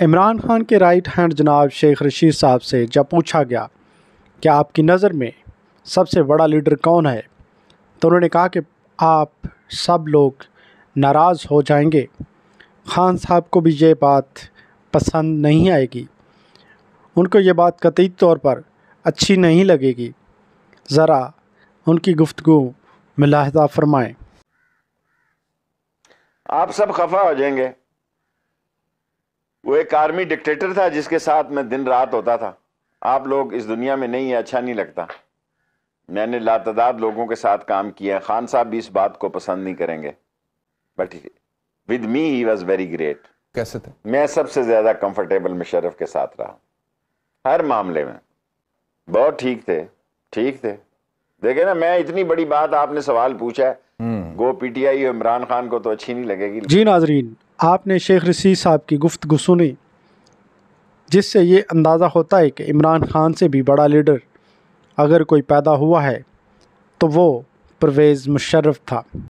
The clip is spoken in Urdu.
عمران خان کے رائٹ ہینڈ جناب شیخ رشید صاحب سے جب پوچھا گیا کہ آپ کی نظر میں سب سے بڑا لیڈر کون ہے تو انہوں نے کہا کہ آپ سب لوگ ناراض ہو جائیں گے، خان صاحب کو بھی یہ بات پسند نہیں آئے گی، ان کو یہ بات قطعی طور پر اچھی نہیں لگے گی، ذرا ان کی گفتگو ملاحظہ فرمائیں۔ آپ سب خفا ہو جائیں گے۔ وہ ایک آرمی ڈکٹیٹر تھا جس کے ساتھ میں دن رات ہوتا تھا۔ آپ لوگ اس دنیا میں نہیں ہیں، اچھا نہیں لگتا۔ میں نے لاتعداد لوگوں کے ساتھ کام کیا، خان صاحب بھی اس بات کو پسند نہیں کریں گے، but with me he was very great. کیسے تھے؟ میں سب سے زیادہ کمفرٹیبل مشرف کے ساتھ رہا ہر معاملے میں، بہت ٹھیک تھے، ٹھیک تھے۔ دیکھیں نا، میں اتنی بڑی بات آپ نے سوال پوچھا ہے، گو P T I Imran Khan کو تو اچھی نہیں لگے گی۔ جی ناظرین، آپ نے شیخ رشید صاحب کی گفتگو سنی، جس سے یہ اندازہ ہوتا ہے کہ عمران خان سے بھی بڑا لیڈر اگر کوئی پیدا ہوا ہے تو وہ پرویز مشرف تھا۔